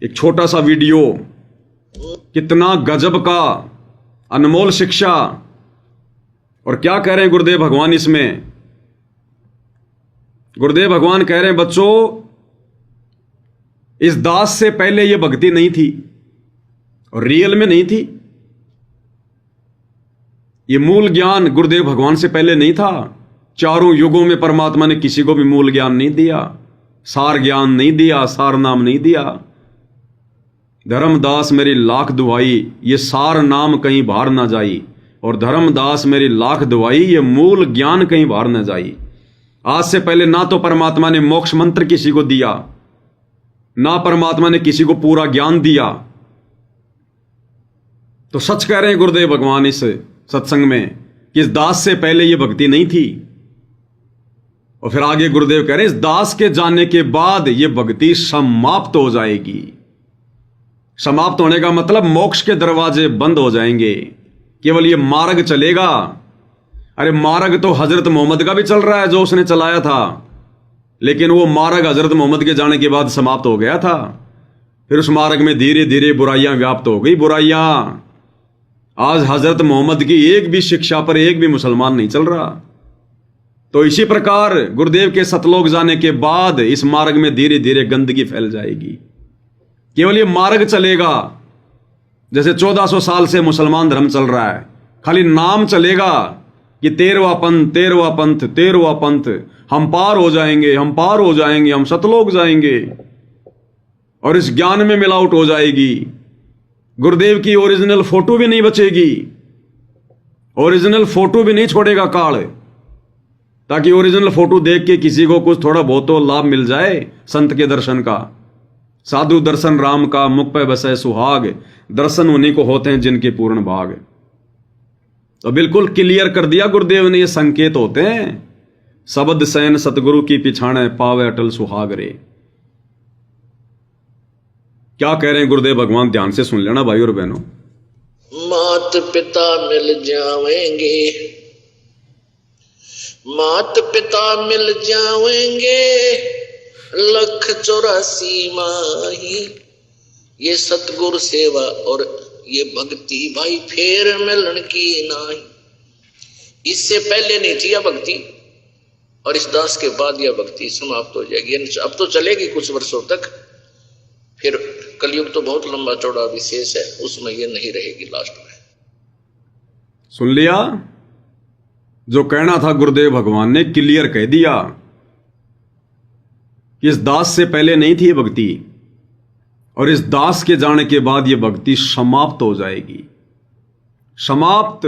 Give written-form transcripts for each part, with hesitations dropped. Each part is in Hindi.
एक छोटा सा वीडियो कितना गजब का अनमोल शिक्षा। और क्या कह रहे हैं गुरुदेव भगवान इसमें? गुरुदेव भगवान कह रहे हैं बच्चों, इस दास से पहले यह भक्ति नहीं थी और रियल में नहीं थी। यह मूल ज्ञान गुरुदेव भगवान से पहले नहीं था। चारों युगों में परमात्मा ने किसी को भी मूल ज्ञान नहीं दिया, सार ज्ञान नहीं दिया, सार नाम नहीं दिया। धर्मदास मेरी लाख दुआई, ये सार नाम कहीं बाहर ना जाई। और धर्मदास मेरी लाख दुआई, ये मूल ज्ञान कहीं बाहर ना जाई। आज से पहले ना तो परमात्मा ने मोक्ष मंत्र किसी को दिया, ना परमात्मा ने किसी को पूरा ज्ञान दिया। तो सच कह रहे हैं गुरुदेव भगवान इस सत्संग में कि इस दास से पहले यह भक्ति नहीं थी। और फिर आगे गुरुदेव कह रहे हैं इस दास के जाने के बाद यह भक्ति समाप्त हो जाएगी। समाप्त होने का मतलब मोक्ष के दरवाजे बंद हो जाएंगे, केवल ये मार्ग चलेगा। अरे मार्ग तो हजरत मोहम्मद का भी चल रहा है जो उसने चलाया था, लेकिन वो मार्ग हजरत मोहम्मद के जाने के बाद समाप्त हो गया था। फिर उस मार्ग में धीरे धीरे बुराइयां व्याप्त हो गई। बुराइयां आज हजरत मोहम्मद की एक भी शिक्षा पर एक भी मुसलमान नहीं चल रहा। तो इसी प्रकार गुरुदेव के सतलोक जाने के बाद इस मार्ग में धीरे धीरे गंदगी फैल जाएगी। केवल ये मार्ग चलेगा। जैसे 1400 साल से मुसलमान धर्म चल रहा है, खाली नाम चलेगा कि 13वां पंथ 13वां पंथ 13वां पंथ, हम पार हो जाएंगे, हम पार हो जाएंगे, हम सतलोक जाएंगे। और इस ज्ञान में मिलावट हो जाएगी। गुरुदेव की ओरिजिनल फोटो भी नहीं बचेगी, ओरिजिनल फोटो भी नहीं छोड़ेगा काल, ताकि ओरिजिनल फोटो देख के किसी को कुछ थोड़ा बहुत तो लाभ मिल जाए संत के दर्शन का। साधु दर्शन राम का, मुख पे बसे सुहाग, दर्शन उन्हीं को होते हैं जिनके पूर्ण भाग। तो बिल्कुल क्लियर कर दिया गुरुदेव ने, ये संकेत होते हैं। शब्द सैन सतगुरु की पिछाणे, पावे अटल सुहाग रे। क्या कह रहे हैं गुरुदेव भगवान, ध्यान से सुन लेना भाई और बहनों। मात पिता मिल जाएंगे, मात पिता मिल जाएंगे, 184 माही। ये सतगुरु सेवा और ये भक्ति भाई फेर मिलन की नाही। इससे पहले नहीं थी यह भक्ति, और इस दास के बाद यह भक्ति समाप्त हो जाएगी। अब तो चलेगी कुछ वर्षों तक, फिर कलयुग तो बहुत लंबा चौड़ा विशेष है, उसमें ये नहीं रहेगी लास्ट में। सुन लिया? जो कहना था गुरुदेव भगवान ने क्लियर कह दिया। इस दास से पहले नहीं थी ये भक्ति, और इस दास के जाने के बाद ये भक्ति समाप्त हो जाएगी। समाप्त।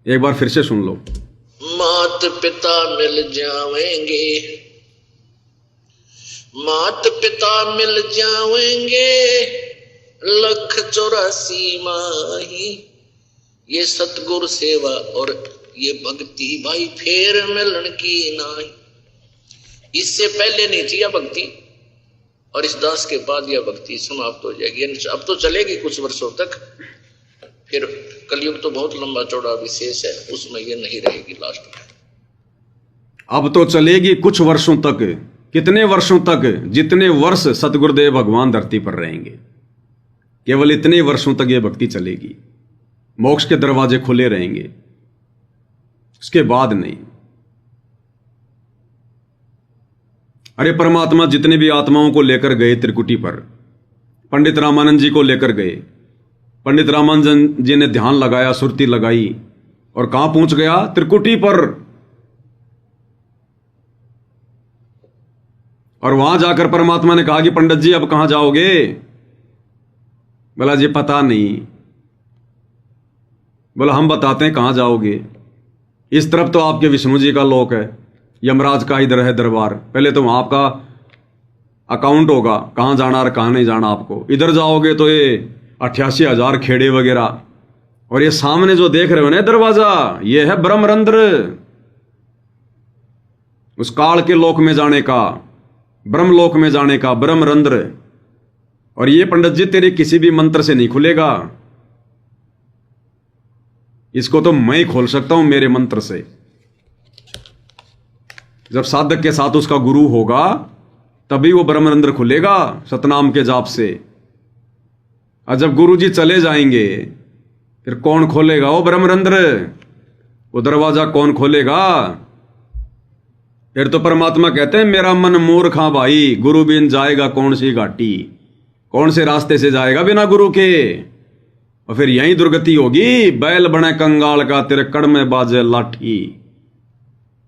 एक बार फिर से सुन लो। मात पिता मिल जाएंगे, मात पिता मिल जाएंगे, 184 माही। ये सतगुरु सेवा और ये भक्ति भाई फेर मिलन की नाही। इससे पहले नहीं थी यह भक्ति, और इस दास के बाद यह भक्ति समाप्त हो जाएगी। अब तो चलेगी कुछ वर्षों तक, फिर कलयुग तो बहुत लंबा चौड़ा विशेष है, उसमें ये नहीं रहेगी लास्ट में। अब तो चलेगी कुछ वर्षों तक। कितने वर्षों तक? जितने वर्ष सतगुरुदेव भगवान धरती पर रहेंगे, केवल इतने वर्षों तक यह भक्ति चलेगी। मोक्ष के दरवाजे खुले रहेंगे, उसके बाद नहीं। अरे परमात्मा जितने भी आत्माओं को लेकर गए त्रिकुटी पर, पंडित रामानंद जी को लेकर गए। पंडित रामानंद जी ने ध्यान लगाया, सुरती लगाई, और कहां पहुंच गया? त्रिकुटी पर। और वहां जाकर परमात्मा ने कहा कि पंडित जी अब कहां जाओगे? बोला जी पता नहीं। बोला हम बताते हैं कहां जाओगे। इस तरफ तो आपके विष्णु जी का लोक है, यमराज का इधर है दरबार। पहले तो वहां आपका अकाउंट होगा, कहां जाना और कहां नहीं जाना आपको। इधर जाओगे तो ये 88,000 खेड़े वगैरह। और ये सामने जो देख रहे हो ना दरवाजा, ये है ब्रह्मरंध्र, उस काल के लोक में जाने का, ब्रह्मलोक में जाने का ब्रह्मरंध्र। और ये पंडित जी तेरे किसी भी मंत्र से नहीं खुलेगा, इसको तो मैं ही खोल सकता हूं मेरे मंत्र से। जब साधक के साथ उसका गुरु होगा तभी वो ब्रह्मरंध्र खुलेगा सतनाम के जाप से। और जब गुरुजी चले जाएंगे फिर कौन खोलेगा वो ब्रह्मरंध्र? वो दरवाजा कौन खोलेगा? फिर तो परमात्मा कहते हैं मेरा मन मूर्ख हाँ भाई, गुरु बिन जाएगा कौन सी घाटी, कौन से रास्ते से जाएगा बिना गुरु के। और फिर यही दुर्गति होगी, बैल बने कंगाल का तेरे कड़ में बाजे लाठी।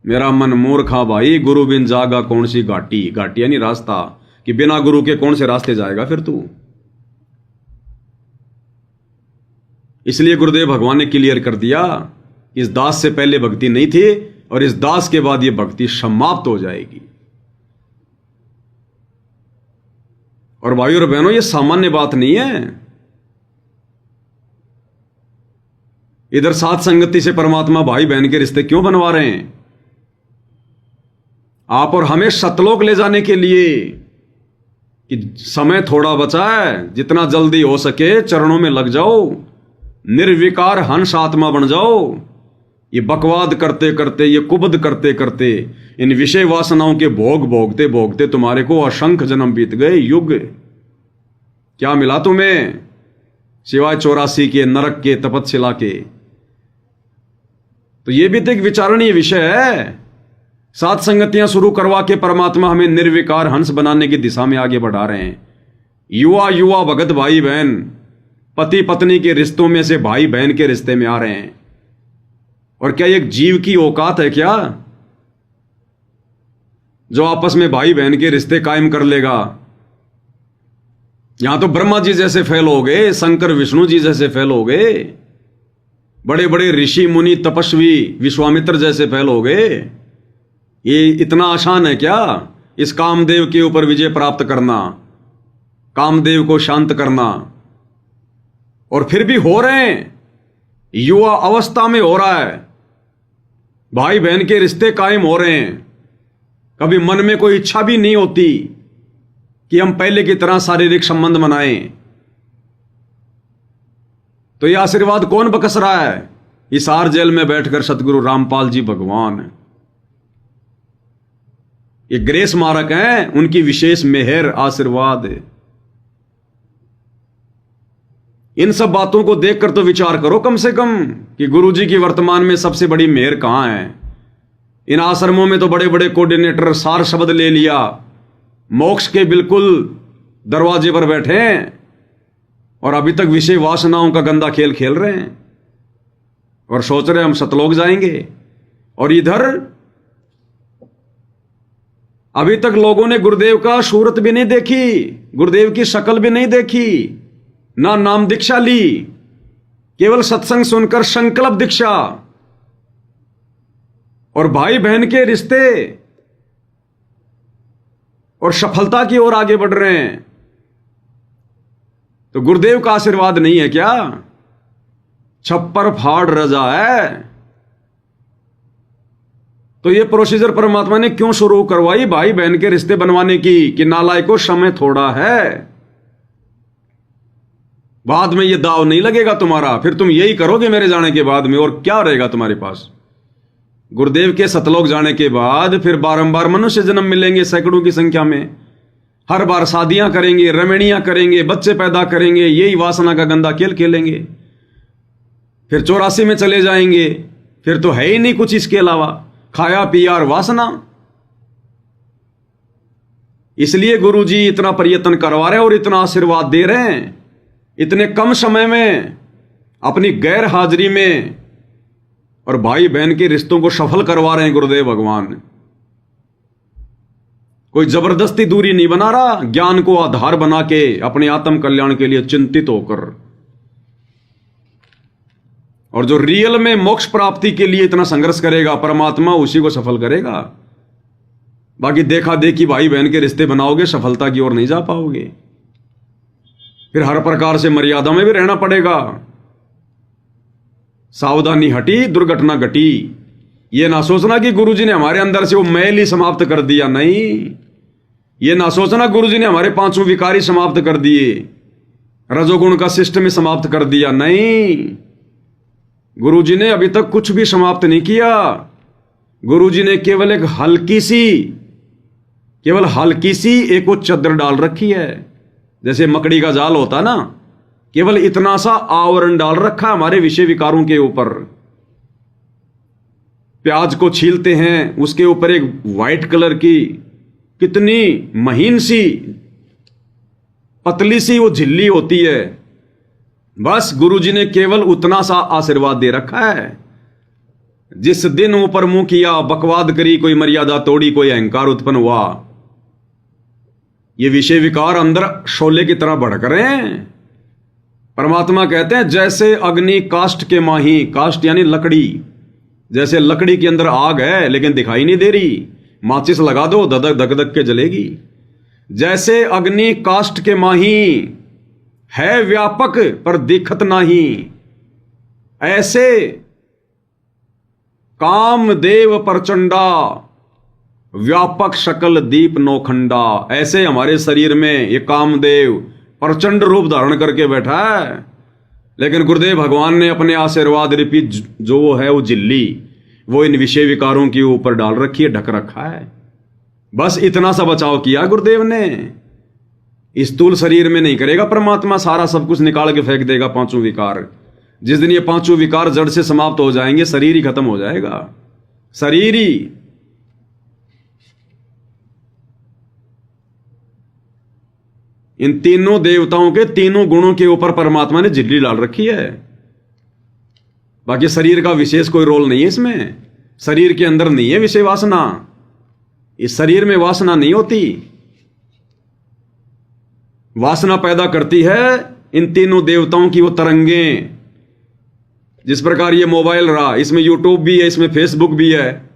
मेरा मन मूर्खा भाई, गुरु बिन जागा कौन सी घाटी। घाटी यानी रास्ता, कि बिना गुरु के कौन से रास्ते जाएगा फिर तू। इसलिए गुरुदेव भगवान ने क्लियर कर दिया, इस दास से पहले भक्ति नहीं थी और इस दास के बाद यह भक्ति समाप्त हो जाएगी। और भाइयों और बहनों, यह सामान्य बात नहीं है। इधर साथ संगति से परमात्मा भाई बहन के रिश्ते क्यों बनवा रहे हैं? आप और हमें सतलोक ले जाने के लिए कि समय थोड़ा बचा है, जितना जल्दी हो सके चरणों में लग जाओ, निर्विकार हंस आत्मा बन जाओ। ये बकवाद करते करते, ये कुबद करते करते, इन विषय वासनाओं के भोग भोगते भोगते तुम्हारे को असंख्य जन्म बीत गए, युग। क्या मिला तुम्हें सिवाय 84 के, नरक के, तपस्या के? तो ये भी तो एक विचारणीय विषय है। सात संगतियां शुरू करवा के परमात्मा हमें निर्विकार हंस बनाने की दिशा में आगे बढ़ा रहे हैं। युवा युवा भगत भाई बहन, पति पत्नी के रिश्तों में से भाई बहन के रिश्ते में आ रहे हैं। और क्या एक जीव की औकात है क्या जो आपस में भाई बहन के रिश्ते कायम कर लेगा? यहां तो ब्रह्मा जी जैसे फेल हो गए, शंकर विष्णु जी जैसे फेल हो गए, बड़े बड़े ऋषि मुनि तपस्वी विश्वामित्र जैसे फेल हो गए। ये इतना आसान है क्या इस कामदेव के ऊपर विजय प्राप्त करना, कामदेव को शांत करना? और फिर भी हो रहे हैं, युवा अवस्था में हो रहा है, भाई बहन के रिश्ते कायम हो रहे हैं। कभी मन में कोई इच्छा भी नहीं होती कि हम पहले की तरह शारीरिक संबंध बनाएं। तो यह आशीर्वाद कौन बकस रहा है? हिसार जेल में बैठकर सतगुरु रामपाल जी भगवान, ये ग्रेस मारक हैं, उनकी विशेष मेहर आशीर्वाद। इन सब बातों को देखकर तो विचार करो कम से कम कि गुरुजी की वर्तमान में सबसे बड़ी मेहर कहां है। इन आश्रमों में तो बड़े बड़े कोऑर्डिनेटर सार शब्द ले लिया, मोक्ष के बिल्कुल दरवाजे पर बैठे हैं और अभी तक विषय वासनाओं का गंदा खेल खेल रहे हैं और सोच रहे हम सतलोक जाएंगे। और इधर अभी तक लोगों ने गुरुदेव का सूरत भी नहीं देखी, गुरुदेव की शक्ल भी नहीं देखी, ना नाम दीक्षा ली, केवल सत्संग सुनकर संकल्प दीक्षा। और भाई बहन के रिश्ते और सफलता की ओर आगे बढ़ रहे हैं। तो गुरुदेव का आशीर्वाद नहीं है क्या? छप्पर फाड़ रजा है। तो ये प्रोसीजर परमात्मा ने क्यों शुरू करवाई भाई बहन के रिश्ते बनवाने की? कि नालायकों समय थोड़ा है, बाद में ये दाव नहीं लगेगा तुम्हारा, फिर तुम यही करोगे मेरे जाने के बाद में, और क्या रहेगा तुम्हारे पास? गुरुदेव के सतलोक जाने के बाद फिर बारंबार मनुष्य जन्म मिलेंगे सैकड़ों की संख्या में, हर बार शादियां करेंगे, रमणियां करेंगे, बच्चे पैदा करेंगे, यही वासना का गंदा खेल खेलेंगे, फिर 84 में चले जाएंगे, फिर तो है ही नहीं कुछ इसके अलावा, खाया पिया और वासना। इसलिए गुरुजी इतना प्रयत्न करवा रहे हैं और इतना आशीर्वाद दे रहे हैं, इतने कम समय में अपनी गैर हाजिरी में, और भाई बहन के रिश्तों को सफल करवा रहे हैं गुरुदेव भगवान। कोई जबरदस्ती दूरी नहीं बना रहा, ज्ञान को आधार बना के अपने आत्म कल्याण के लिए चिंतित होकर। और जो रियल में मोक्ष प्राप्ति के लिए इतना संघर्ष करेगा, परमात्मा उसी को सफल करेगा। बाकी देखा देखी भाई बहन के रिश्ते बनाओगे, सफलता की ओर नहीं जा पाओगे। फिर हर प्रकार से मर्यादा में भी रहना पड़ेगा। सावधानी हटी, दुर्घटना घटी। ये ना सोचना कि गुरुजी ने हमारे अंदर से वो मैल ही समाप्त कर दिया, नहीं। ये ना सोचना गुरुजी ने हमारे 5 विकारी समाप्त कर दिए, रजोगुण का सिस्टम ही समाप्त कर दिया, नहीं। गुरुजी ने अभी तक कुछ भी समाप्त नहीं किया। गुरुजी ने केवल एक हल्की सी केवल हल्की सी एक वो चद्दर डाल रखी है, जैसे मकड़ी का जाल होता ना, केवल इतना सा आवरण डाल रखा हमारे विषय विकारों के ऊपर। प्याज को छीलते हैं, उसके ऊपर एक वाइट कलर की कितनी महीन सी पतली सी वो झिल्ली होती है। बस गुरुजी ने केवल उतना सा आशीर्वाद दे रखा है। जिस दिन ऊपर मुंह किया, बकवाद करी, कोई मर्यादा तोड़ी, कोई अहंकार उत्पन्न हुआ, ये विषय विकार अंदर शोले की तरह भड़क रहे हैं। परमात्मा कहते हैं जैसे अग्नि काष्ठ के माही, काष्ठ यानी लकड़ी, जैसे लकड़ी के अंदर आग है लेकिन दिखाई नहीं दे रही, माचिस लगा दो धधक धक धक के जलेगी। जैसे अग्नि काष्ठ के माही, है व्यापक पर दिखत नाही, ऐसे कामदेव प्रचंडा, व्यापक शकल दीप नौखंडा। ऐसे हमारे शरीर में ये कामदेव प्रचंड रूप धारण करके बैठा है, लेकिन गुरुदेव भगवान ने अपने आशीर्वाद रूपी जो वो है वो झिल्ली, वो इन विषय विकारों के ऊपर डाल रखी है, ढक रखा है। बस इतना सा बचाव किया गुरुदेव ने। स्थूल शरीर में नहीं करेगा परमात्मा, सारा सब कुछ निकाल के फेंक देगा पांचों विकार। जिस दिन ये पांचों विकार जड़ से समाप्त हो जाएंगे, शरीर ही खत्म हो जाएगा, शरीर ही। इन तीनों देवताओं के तीनों गुणों के ऊपर परमात्मा ने झिल्ली डाल रखी है। बाकी शरीर का विशेष कोई रोल नहीं है इसमें। शरीर के अंदर नहीं है विषय वासना, इस शरीर में वासना नहीं होती। वासना पैदा करती है इन तीनों देवताओं की वो तरंगें। जिस प्रकार ये मोबाइल रहा, इसमें यूट्यूब भी है, इसमें फेसबुक भी है,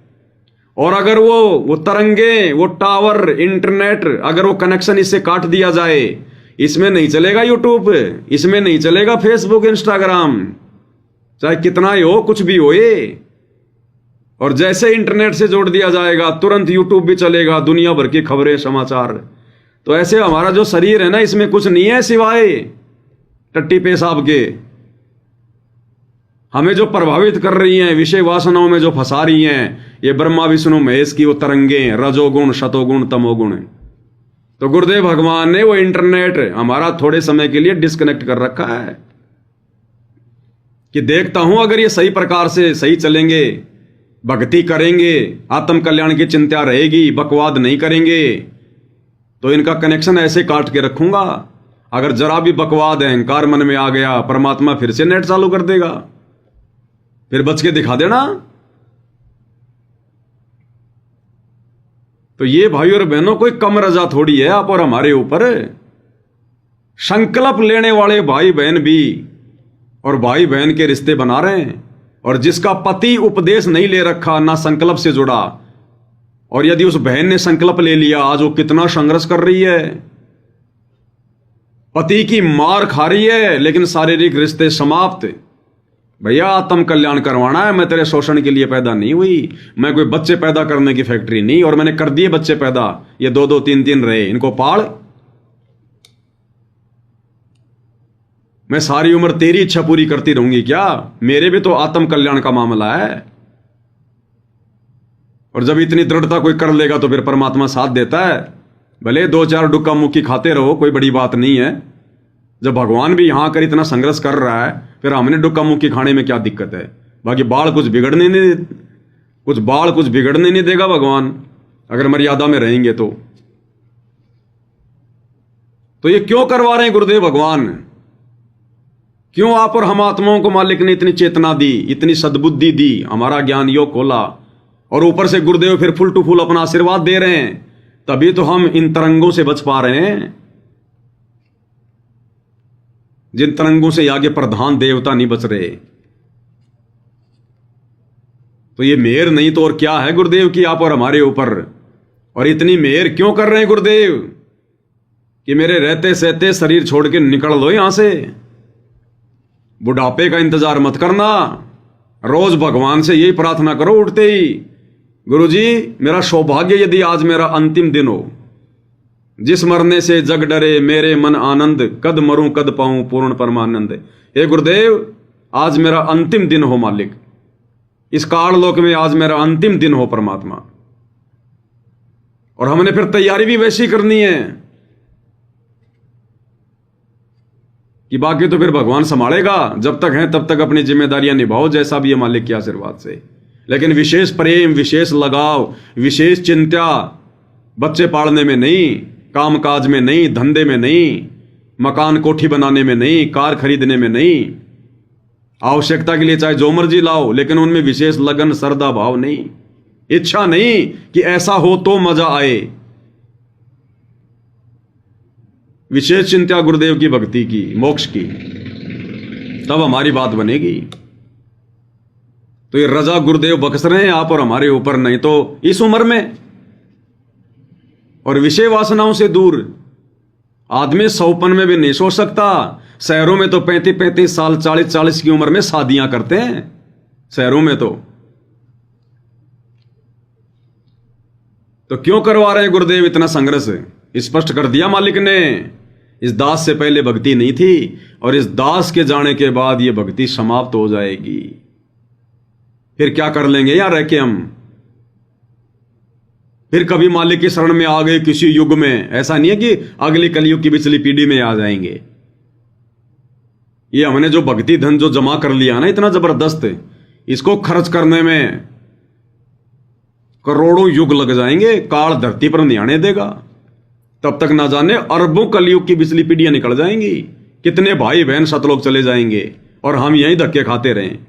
और अगर वो तरंगे, वो टावर, इंटरनेट, अगर वो कनेक्शन इससे काट दिया जाए, इसमें नहीं चलेगा यूट्यूब, इसमें नहीं चलेगा फेसबुक, इंस्टाग्राम, चाहे कितना ही हो, कुछ भी हो ये। और जैसे इंटरनेट से जोड़ दिया जाएगा, तुरंत यूट्यूब भी चलेगा, दुनिया भर की खबरें, समाचार। तो ऐसे हमारा जो शरीर है ना, इसमें कुछ नहीं है सिवाय टट्टी पेशाब के। हमें जो प्रभावित कर रही हैं, विषय वासनाओं में जो फंसा रही हैं, ये ब्रह्मा विष्णु महेश की वो तरंगे, रजोगुण, शतोगुण, तमोगुण। तो गुरुदेव भगवान ने वो इंटरनेट हमारा थोड़े समय के लिए डिस्कनेक्ट कर रखा है कि देखता हूं अगर ये सही प्रकार से सही चलेंगे, भक्ति करेंगे, आत्म कल्याण की चिंता रहेगी, बकवाद नहीं करेंगे, तो इनका कनेक्शन ऐसे काट के रखूंगा। अगर जरा भी बकवाद, अहंकार मन में आ गया, परमात्मा फिर से नेट चालू कर देगा, फिर बच के दिखा देना। तो ये भाई और बहनों कोई कम रजा थोड़ी है आप और हमारे ऊपर। संकल्प लेने वाले भाई बहन भी और भाई बहन के रिश्ते बना रहे हैं, और जिसका पति उपदेश नहीं ले रखा, ना संकल्प से जुड़ा, और यदि उस बहन ने संकल्प ले लिया, आज वो कितना संघर्ष कर रही है, पति की मार खा रही है, लेकिन शारीरिक रिश्ते समाप्त। भैया आत्म कल्याण करवाना है, मैं तेरे शोषण के लिए पैदा नहीं हुई, मैं कोई बच्चे पैदा करने की फैक्ट्री नहीं, और मैंने कर दिए बच्चे पैदा, ये 2-2 3-3 रहे, इनको पाल। मैं सारी उम्र तेरी इच्छा पूरी करती रहूंगी क्या? मेरे भी तो आत्म कल्याण का मामला है। और जब इतनी दृढ़ता कोई कर लेगा तो फिर परमात्मा साथ देता है। भले 2-4 डुक्का मुक्की खाते रहो, कोई बड़ी बात नहीं है। जब भगवान भी यहां कर इतना संघर्ष कर रहा है, फिर हमने डुक्का मुक्की खाने में क्या दिक्कत है? बाकी बाल कुछ बिगड़ने नहीं देगा भगवान, अगर मर्यादा में रहेंगे तो। ये क्यों करवा रहे हैं गुरुदेव भगवान? क्यों आप और हम आत्माओं को मालिक ने इतनी चेतना दी, इतनी सद्बुद्धि दी, हमारा ज्ञान योग खोला, और ऊपर से गुरुदेव फिर फुल टू फुल अपना आशीर्वाद दे रहे हैं, तभी तो हम इन तरंगों से बच पा रहे हैं, जिन तरंगों से आगे प्रधान देवता नहीं बच रहे। तो ये मेहर नहीं तो और क्या है गुरुदेव की आप और हमारे ऊपर? और इतनी मेहर क्यों कर रहे हैं गुरुदेव कि मेरे रहते सहते शरीर छोड़ के निकल लो यहां से? बुढ़ापे का इंतजार मत करना, रोज भगवान से यही प्रार्थना करो उठते ही, गुरुजी मेरा सौभाग्य यदि आज मेरा अंतिम दिन हो, जिस मरने से जग डरे मेरे मन आनंद, कद मरूं कद पाऊं पूर्ण परमानंद। हे गुरुदेव आज मेरा अंतिम दिन हो मालिक, इस काल लोक में आज मेरा अंतिम दिन हो परमात्मा। और हमने फिर तैयारी भी वैसी करनी है कि बाकी तो फिर भगवान संभालेगा। जब तक है तब तक अपनी जिम्मेदारियां निभाओ, जैसा भी है मालिक के आशीर्वाद से। लेकिन विशेष प्रेम, विशेष लगाव, विशेष चिंता बच्चे पालने में नहीं, कामकाज में नहीं, धंधे में नहीं, मकान कोठी बनाने में नहीं, कार खरीदने में नहीं। आवश्यकता के लिए चाहे जो मर्जी लाओ, लेकिन उनमें विशेष लगन, श्रद्धा भाव नहीं, इच्छा नहीं कि ऐसा हो तो मजा आए। विशेष चिंता गुरुदेव की भक्ति की, मोक्ष की, तब हमारी बात बनेगी। तो ये रजा गुरुदेव बख्श रहे हैं आप और हमारे ऊपर, नहीं तो इस उम्र में और विषय वासनाओं से दूर आदमी 100 में भी नहीं सोच सकता। शहरों में तो 35-35 साल, 40-40 की उम्र में शादियां करते हैं शहरों में। तो क्यों करवा रहे हैं गुरुदेव इतना संघर्ष? स्पष्ट कर दिया मालिक ने, इस दास से पहले भक्ति नहीं थी और इस दास के जाने के बाद ये भक्ति समाप्त हो जाएगी। फिर क्या कर लेंगे यार रह के हम? फिर कभी मालिक की शरण में आ गए किसी युग में, ऐसा नहीं है कि अगली कलयुग की पिछली पीढ़ी में आ जाएंगे। ये हमने जो भक्ति धन जो जमा कर लिया ना इतना जबरदस्त, इसको खर्च करने में करोड़ों युग लग जाएंगे, काल धरती पर नहीं आने देगा। तब तक ना जाने अरबों कलयुग की पिछली पीढ़ियां निकल जाएंगी, कितने भाई बहन सतलोक चले जाएंगे और हम यहीं धक्के खाते रहें।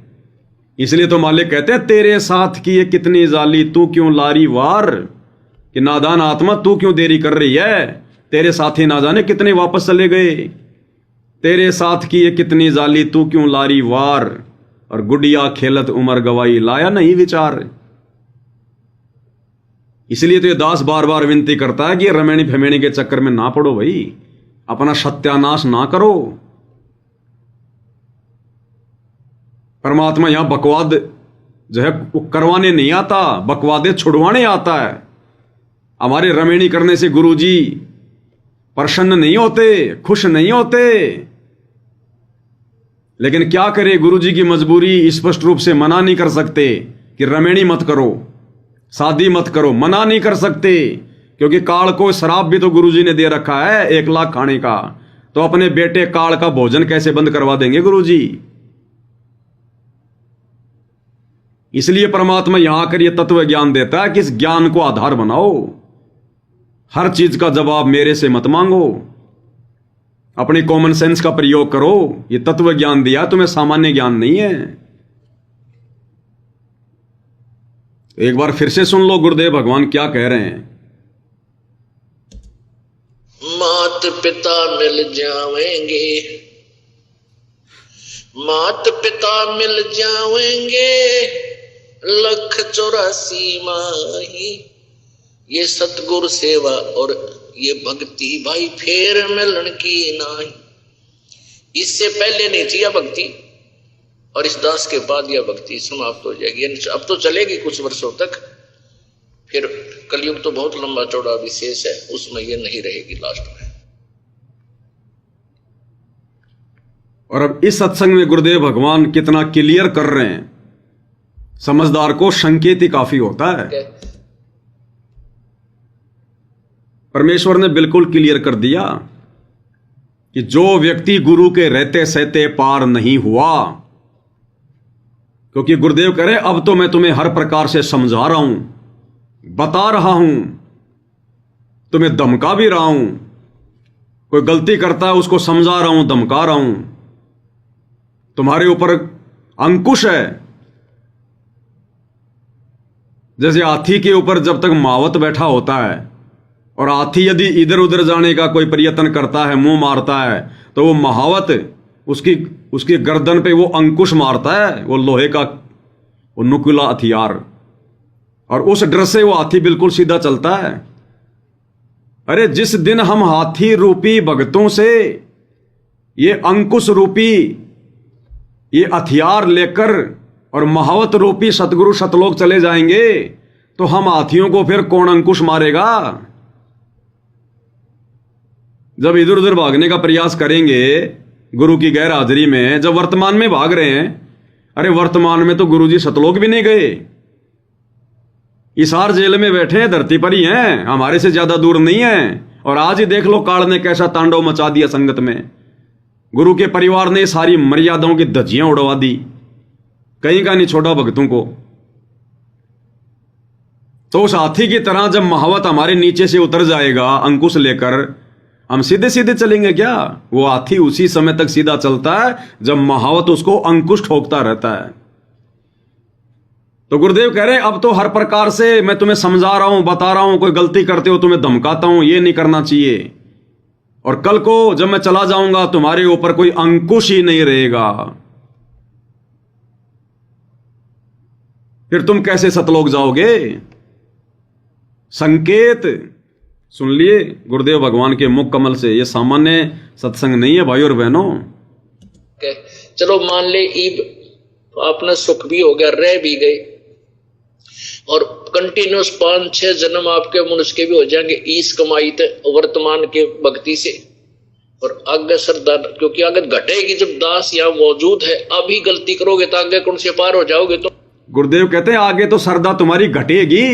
इसलिए तो मालिक कहते हैं तेरे साथ की ये कितनी जाली, तू क्यों लारी वार, कि नादान आत्मा तू क्यों देरी कर रही है, तेरे साथी ना जाने कितने वापस चले गए। तेरे साथ की ये कितनी जाली, तू क्यों लारी वार, और गुडिया खेलत उमर गवाई, लाया नहीं विचार। इसलिए तो ये दास बार बार विनती करता है कि रमेणी फेमेणी के चक्कर में ना पड़ो भाई, अपना सत्यानाश ना करो। परमात्मा यहां बकवाद जो है करवाने नहीं आता, बकवादे छुड़वाने आता है। हमारे रमेणी करने से गुरुजी प्रसन्न नहीं होते, खुश नहीं होते। लेकिन क्या करे, गुरुजी की मजबूरी, स्पष्ट रूप से मना नहीं कर सकते कि रमेणी मत करो, शादी मत करो, मना नहीं कर सकते। क्योंकि काल को शराब भी तो गुरुजी ने दे रखा है 1 लाख खाने का, तो अपने बेटे काल का भोजन कैसे बंद करवा देंगे गुरुजी? इसलिए परमात्मा यहां आकर यह तत्व ज्ञान देता है कि इस ज्ञान को आधार बनाओ। हर चीज का जवाब मेरे से मत मांगो, अपनी कॉमन सेंस का प्रयोग करो। यह तत्व ज्ञान दिया तुम्हें, सामान्य ज्ञान नहीं है। एक बार फिर से सुन लो गुरुदेव भगवान क्या कह रहे हैं। मात पिता मिल जावेंगे, मात पिता मिल जावेंगे, 1,84 माही, ये सतगुरु सेवा और ये भक्ति भाई फेर मिलन की नाही। इससे पहले नहीं थी यह भक्ति और इस दास के बाद यह भक्ति समाप्त हो जाएगी। अब तो चलेगी कुछ वर्षों तक, फिर कलयुग तो बहुत लंबा चौड़ा विशेष है, उसमें यह नहीं रहेगी लास्ट में। और अब इस सत्संग में गुरुदेव भगवान कितना क्लियर कर रहे हैं, समझदार को संकेत ही काफी होता है। परमेश्वर ने बिल्कुल क्लियर कर दिया कि जो व्यक्ति गुरु के रहते सहते पार नहीं हुआ, क्योंकि गुरुदेव कह रहे अब तो मैं तुम्हें हर प्रकार से समझा रहा हूं, बता रहा हूं, तुम्हें धमका भी रहा हूं, कोई गलती करता है उसको समझा रहा हूं, धमका रहा हूं, तुम्हारे ऊपर अंकुश है। जैसे हाथी के ऊपर जब तक मावत बैठा होता है और हाथी यदि इधर उधर जाने का कोई प्रयत्न करता है, मुंह मारता है, तो वो महावत उसकी गर्दन पे वो अंकुश मारता है, वो लोहे का वो नुकीला हथियार, और उस डर से वो हाथी बिल्कुल सीधा चलता है। अरे जिस दिन हम हाथी रूपी भक्तों से ये अंकुश रूपी ये हथियार लेकर और महावत रूपी सतगुरु सतलोक चले जाएंगे, तो हम हाथियों को फिर कौन अंकुश मारेगा? जब इधर उधर भागने का प्रयास करेंगे गुरु की गैर हाजिरी में, जब वर्तमान में भाग रहे हैं, अरे वर्तमान में तो गुरुजी सतलोक भी नहीं गए, इसार जेल में बैठे हैं, धरती पर ही हैं, हमारे से ज्यादा दूर नहीं है। और आज ही देख लो काल ने कैसा तांडव मचा दिया संगत में। गुरु के परिवार ने सारी मर्यादाओं की धज्जियां उड़वा दी, कहीं का नहीं छोड़ा भक्तों को। तो उस हाथी की तरह जब महावत हमारे नीचे से उतर जाएगा अंकुश लेकर, हम सीधे सीधे चलेंगे क्या? वो हाथी उसी समय तक सीधा चलता है जब महावत उसको अंकुश ठोकता रहता है। तो गुरुदेव कह रहे हैं अब तो हर प्रकार से मैं तुम्हें समझा रहा हूं, बता रहा हूं, कोई गलती करते हो तुम्हें धमकाता हूं, ये नहीं करना चाहिए। और कल को जब मैं चला जाऊंगा तुम्हारे ऊपर कोई अंकुश ही नहीं रहेगा, फिर तुम कैसे सतलोक जाओगे? संकेत सुन लिए गुरुदेव भगवान के मुख कमल से। ये सामान्य सत्संग नहीं है भाई और बहनों। चलो मान ले ईब आपने सुख भी हो गया, रह भी गए, और कंटिन्यूस 5-6 जन्म आपके मनुष्य के भी हो जाएंगे इस कमाई थे वर्तमान के भक्ति से। और आगे श्रद्धा, क्योंकि आगे घटेगी जब दास यहाँ मौजूद है। अभी गलती करोगे तो आगे कौन से पार हो जाओगे? तो गुरुदेव कहते हैं आगे तो श्रद्धा तुम्हारी घटेगी।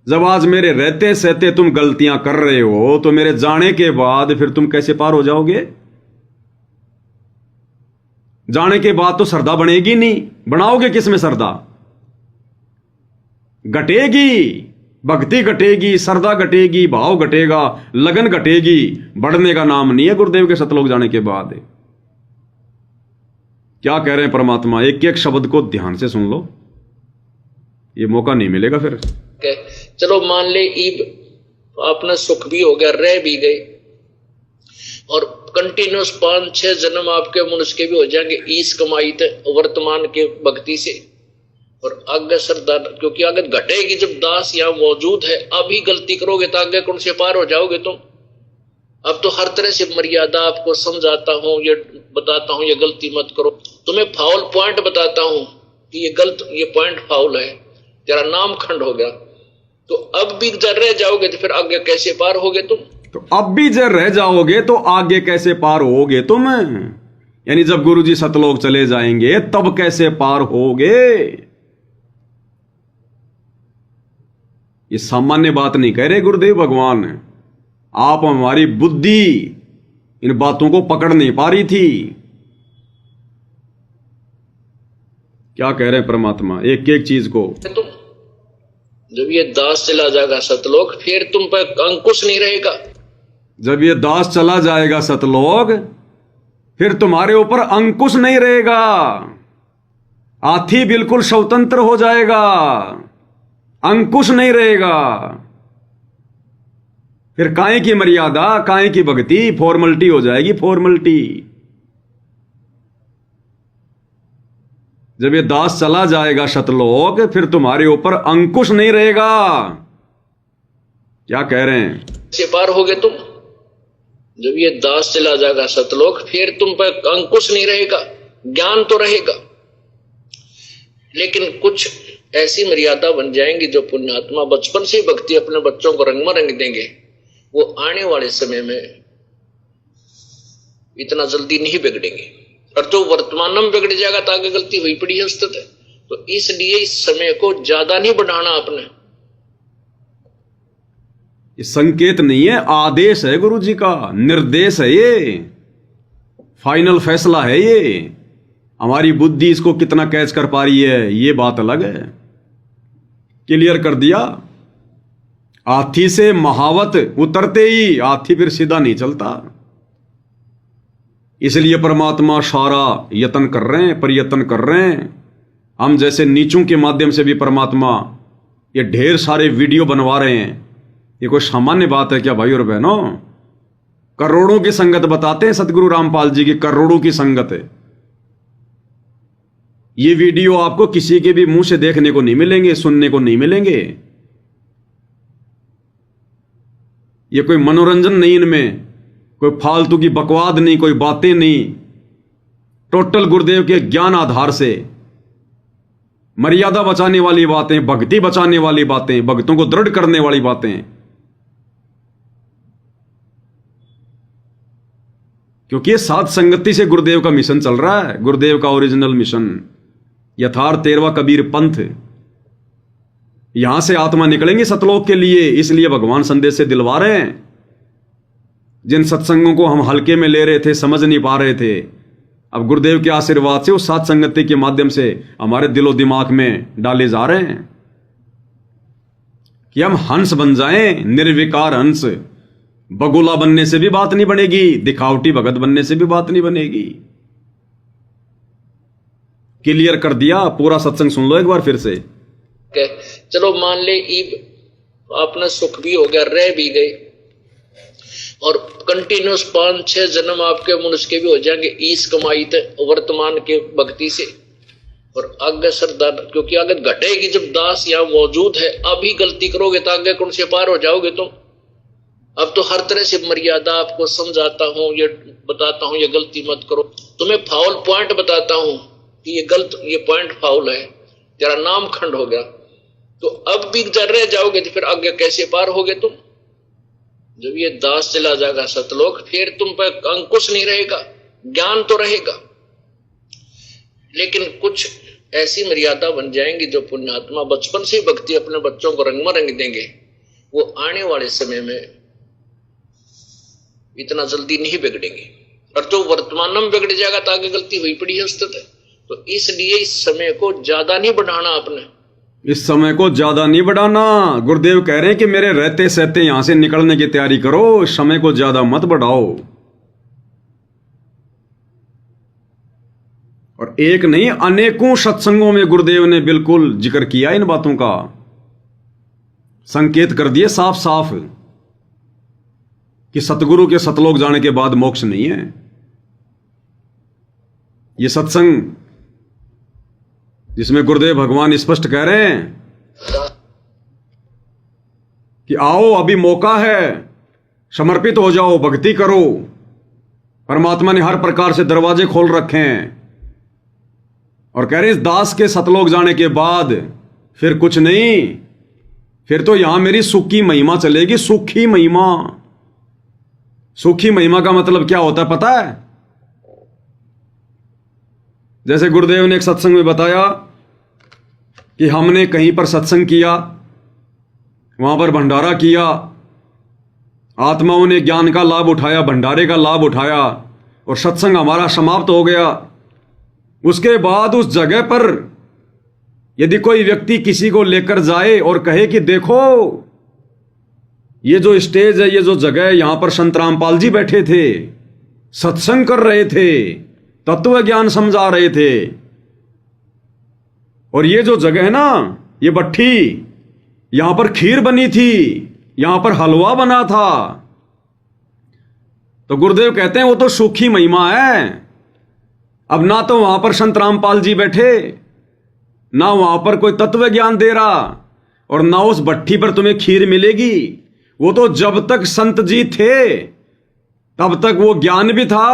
जब आज मेरे रहते सहते तुम गलतियां कर रहे हो तो मेरे जाने के बाद फिर तुम कैसे पार हो जाओगे? जाने के बाद तो श्रद्धा बनेगी नहीं, बनाओगे किसमें श्रद्धा? घटेगी, भक्ति घटेगी, श्रद्धा घटेगी, भाव घटेगा, लगन घटेगी, बढ़ने का नाम नहीं है गुरुदेव के सतलोक जाने के बाद। क्या कह रहे हैं परमात्मा? एक एक शब्द को ध्यान से सुन लो, ये मौका नहीं मिलेगा फिर। चलो मान ले ईब आपने सुख भी हो गया, रह भी गए, और कंटिन्यूस 5-6 जन्म आपके मनुष्य के भी हो जाएंगे इस कमाई थे वर्तमान के भक्ति से। और आगे श्रद्धा, क्योंकि आगे घटेगी जब दास यहाँ मौजूद है। अभी गलती करोगे तो आगे कौन से पार हो जाओगे तुम? अब तो हर तरह से मर्यादा आपको समझाता हूं, ये बताता हूं, ये गलती मत करो, तुम्हें फाउल पॉइंट बताता हूं कि ये गलत, ये पॉइंट फाउल है, तेरा नाम खंड हो गया। तो अब भी जर रह जाओगे तो फिर आगे कैसे पार होगे तुम? तो अब भी जर रह जाओगे तो आगे कैसे पार होगे तुम? यानी जब गुरुजी सतलोक चले जाएंगे तब कैसे पार होगे? ये सामान्य बात नहीं कह रहे गुरुदेव भगवान। आप हमारी बुद्धि इन बातों को पकड़ नहीं पा रही थी। क्या कह रहे हैं परमात्मा एक एक चीज को? तुम जब ये दास चला जाएगा सतलोक फिर तुम पर अंकुश नहीं रहेगा। जब ये दास चला जाएगा सतलोक फिर तुम्हारे ऊपर अंकुश नहीं रहेगा। हाथी बिल्कुल स्वतंत्र हो जाएगा, अंकुश नहीं रहेगा। फिर काहे की मर्यादा, काहे की भक्ति, फॉर्मलिटी हो जाएगी, फॉर्मलिटी। जब ये दास चला जाएगा सतलोक फिर तुम्हारे ऊपर अंकुश नहीं रहेगा। क्या कह रहे हैं? से पार होगे तुम। जब ये दास चला जाएगा सतलोक फिर तुम पर अंकुश नहीं रहेगा, ज्ञान तो रहेगा, लेकिन कुछ ऐसी मर्यादा बन जाएंगी जो पुण्यात्मा बचपन से भक्ति अपने बच्चों को रंग में रंग देंगे, वो आने वाले समय में इतना जल्दी नहीं बिगड़ेंगे। और जो वर्तमान में बिगड़ जाएगा तो आगे गलती हुई पड़ी है स्थित है। तो इसलिए इस समय को ज्यादा नहीं बढ़ाना आपने। ये संकेत नहीं है, आदेश है गुरु जी का, निर्देश है, ये फाइनल फैसला है। ये हमारी बुद्धि इसको कितना कैच कर पा रही है ये बात अलग है। क्लियर कर दिया। हाथी से महावत उतरते ही हाथी फिर सीधा नहीं चलता। इसलिए परमात्मा सारा यत्न कर रहे हैं, प्रयत्न कर रहे हैं। हम जैसे नीचों के माध्यम से भी परमात्मा ये ढेर सारे वीडियो बनवा रहे हैं। ये कोई सामान्य बात है क्या भाई और बहनों? करोड़ों की संगत बताते हैं सतगुरु रामपाल जी की, करोड़ों की संगत है। ये वीडियो आपको किसी के भी मुंह से देखने को नहीं मिलेंगे, सुनने को नहीं मिलेंगे। ये कोई मनोरंजन नहीं, इनमें कोई फालतू की बकवाद नहीं, कोई बातें नहीं। टोटल गुरुदेव के ज्ञान आधार से मर्यादा बचाने वाली बातें, भक्ति बचाने वाली बातें, भक्तों को दृढ़ करने वाली बातें। क्योंकि ये साथ संगति से गुरुदेव का मिशन चल रहा है, गुरुदेव का ओरिजिनल मिशन, यथार्थ 13वां कबीर पंथ। यहां से आत्मा निकलेंगी सतलोक के लिए, इसलिए भगवान संदेश से दिलवा रहे हैं। जिन सत्संगों को हम हल्के में ले रहे थे, समझ नहीं पा रहे थे, अब गुरुदेव के आशीर्वाद से उस साथ संगति के माध्यम से हमारे दिलो दिमाग में डाले जा रहे हैं कि हम हंस बन जाएं, निर्विकार हंस। बगुला बनने से भी बात नहीं बनेगी, दिखावटी भगत बनने से भी बात नहीं बनेगी। क्लियर कर दिया, पूरा सत्संग सुन लो एक बार फिर से। चलो मान ले ईब अपना सुख भी हो गया, रह भी गए, और कंटिन्यूस 5-6 जन्म आपके मनुष्य के भी हो जाएंगे ईस कमाई थे वर्तमान के भक्ति से। और आगे श्रद्धा, क्योंकि आगे घटेगी जब दास यहाँ मौजूद है। अभी गलती करोगे तो आगे कौन से पार हो जाओगे तुम। अब तो हर तरह से मर्यादा आपको समझाता हूं, ये बताता हूं ये गलती मत करो, तुम्हें फाउल पॉइंट बताता हूं कि ये पॉइंट फाउल है, तेरा नाम खंड हो गया। तो अब भी जब रह जाओगे तो फिर आगे कैसे पार होगे तुम। जब ये दास चला जाएगा सतलोक, फिर तुम पर अंकुश नहीं रहेगा, ज्ञान तो रहेगा, लेकिन कुछ ऐसी मर्यादा बन जाएंगी जो पुण्यात्मा बचपन से भक्ति अपने बच्चों को रंग में रंग देंगे, वो आने वाले समय में इतना जल्दी नहीं बिगड़ेंगे। और जो वर्तमान में बिगड़ जाएगा तो आगे गलती हुई पड़ी है उससे। तो इसलिए इस समय को ज्यादा नहीं बढ़ाना, आपने इस समय को ज्यादा नहीं बढ़ाना। गुरुदेव कह रहे हैं कि मेरे रहते सहते यहां से निकलने की तैयारी करो, इस समय को ज्यादा मत बढ़ाओ। और एक नहीं, अनेकों सत्संगों में गुरुदेव ने बिल्कुल जिक्र किया इन बातों का, संकेत कर दिए साफ साफ कि सतगुरु के सतलोक जाने के बाद मोक्ष नहीं है। ये सत्संग जिसमें गुरुदेव भगवान स्पष्ट कह रहे हैं कि आओ अभी मौका है, समर्पित हो जाओ, भक्ति करो। परमात्मा ने हर प्रकार से दरवाजे खोल रखे हैं और कह रहे इस दास के सतलोक जाने के बाद फिर कुछ नहीं, फिर तो यहां मेरी सुख की महिमा चलेगी। सुखी महिमा, सुखी महिमा का मतलब क्या होता है पता है? जैसे गुरुदेव ने एक सत्संग में बताया कि हमने कहीं पर सत्संग किया, वहां पर भंडारा किया, आत्माओं ने ज्ञान का लाभ उठाया, भंडारे का लाभ उठाया, और सत्संग हमारा समाप्त हो गया। उसके बाद उस जगह पर यदि कोई व्यक्ति किसी को लेकर जाए और कहे कि देखो ये जो स्टेज है, ये जो जगह है, यहां पर संत रामपाल जी बैठे थे, सत्संग कर रहे थे, तत्व ज्ञान समझा रहे थे, और ये जो जगह है ना, ये भट्ठी, यहां पर खीर बनी थी, यहां पर हलवा बना था, तो गुरुदेव कहते हैं वो तो सूखी महिमा है। अब ना तो वहां पर संत रामपाल जी बैठे, ना वहां पर कोई तत्व ज्ञान दे रहा, और ना उस भट्ठी पर तुम्हें खीर मिलेगी। वो तो जब तक संत जी थे तब तक वो ज्ञान भी था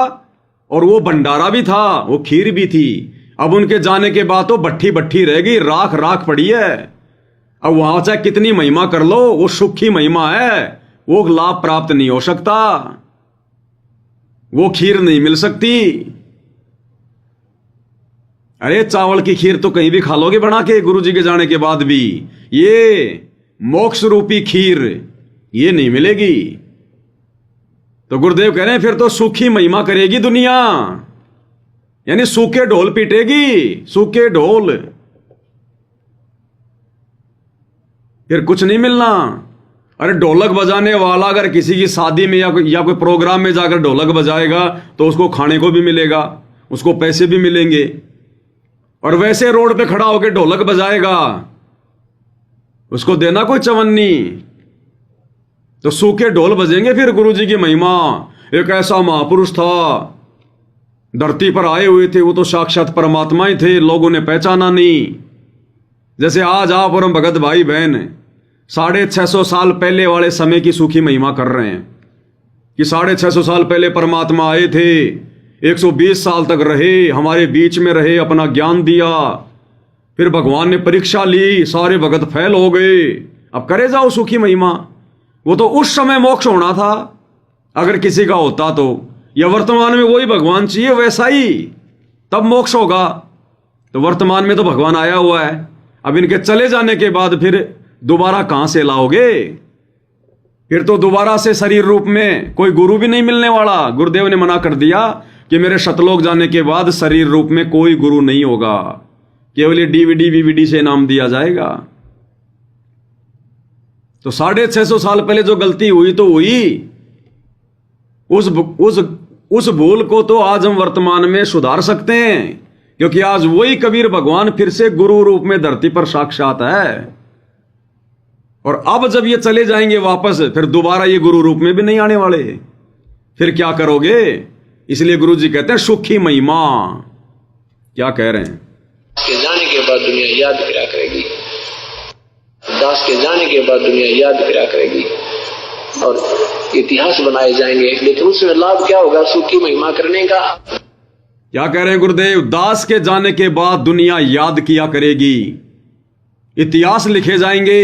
और वो भंडारा भी था, वो खीर भी थी। अब उनके जाने के बाद तो भट्ठी भट्ठी रह गई, राख राख पड़ी है। अब वहां चाहे कितनी महिमा कर लो, वो सूखी महिमा है, वो लाभ प्राप्त नहीं हो सकता, वो खीर नहीं मिल सकती। अरे चावल की खीर तो कहीं भी खा लोगे बना के, गुरु जी के जाने के बाद भी। ये मोक्ष रूपी खीर ये नहीं मिलेगी। तो गुरुदेव कह रहे हैं फिर तो सूखी महिमा करेगी दुनिया, यानी सूखे ढोल पीटेगी, सूखे ढोल, फिर कुछ नहीं मिलना। अरे ढोलक बजाने वाला अगर किसी की शादी में या कोई प्रोग्राम में जाकर ढोलक बजाएगा तो उसको खाने को भी मिलेगा, उसको पैसे भी मिलेंगे। और वैसे रोड पे खड़ा होकर ढोलक बजाएगा, उसको देना कोई चवन्नी। तो सूखे ढोल बजेंगे फिर गुरु जी की महिमा। एक ऐसा महापुरुष था, धरती पर आए हुए थे, वो तो साक्षात परमात्मा ही थे, लोगों ने पहचाना नहीं। जैसे आज आप और हम भगत भाई बहन 650 साल पहले वाले समय की सूखी महिमा कर रहे हैं कि 650 साल पहले परमात्मा आए थे, 120 साल तक रहे, हमारे बीच में रहे, अपना ज्ञान दिया, फिर भगवान ने परीक्षा ली, सारे भगत फैल हो गए। अब करे जाओ सूखी महिमा। वो तो उस समय मोक्ष होना था अगर किसी का होता तो, या वर्तमान में वही भगवान चाहिए वैसा ही, तब मोक्ष होगा। तो वर्तमान में तो भगवान आया हुआ है, अब इनके चले जाने के बाद फिर दोबारा कहां से लाओगे? फिर तो दोबारा से शरीर रूप में कोई गुरु भी नहीं मिलने वाला। गुरुदेव ने मना कर दिया कि मेरे सतलोक जाने के बाद शरीर रूप में कोई गुरु नहीं होगा, केवल ये डीवीडी वीवीडी से नाम दिया जाएगा। तो 650 साल पहले जो गलती हुई तो हुई, उस भूल को तो आज हम वर्तमान में सुधार सकते हैं, क्योंकि आज वही कबीर भगवान फिर से गुरु रूप में धरती पर साक्षात है। और अब जब ये चले जाएंगे वापस, फिर दोबारा ये गुरु रूप में भी नहीं आने वाले। फिर क्या करोगे? इसलिए गुरु जी कहते हैं सुखी महिमा। क्या कह रहे हैं? के जाने के बाद दुनिया याद करा करेगी, दास के जाने के बाद दुनिया याद करा करेगी और इतिहास बनाए जाएंगे, लेकिन उसमें लाभ क्या होगा सुखी महिमा करने का? क्या कह रहे हैं गुरुदेव? दास के जाने के बाद दुनिया याद किया करेगी, इतिहास लिखे जाएंगे,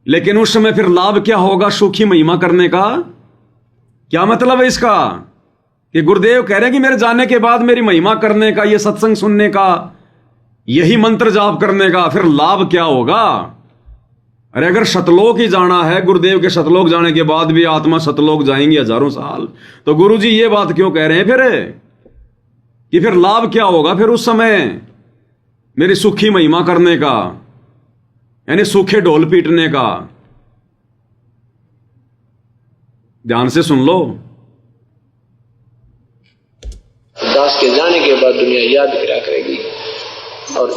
लेकिन उस समय फिर लाभ क्या होगा सुखी महिमा करने का? क्या मतलब है इसका? कि गुरुदेव कह रहे हैं कि मेरे जाने के बाद मेरी महिमा करने का, ये सत्संग सुनने का, यही मंत्र जाप करने का फिर लाभ क्या होगा? अरे अगर सतलोक ही जाना है, गुरुदेव के सतलोक जाने के बाद भी आत्मा सतलोक जाएंगे हजारों साल, तो गुरुजी ये बात क्यों कह रहे हैं फिर कि फिर लाभ क्या होगा फिर उस समय मेरी सुखी महिमा करने का, यानी सूखे ढोल पीटने का? ध्यान से सुन लो। दास के जाने के बाद दुनिया याद करा करेगी और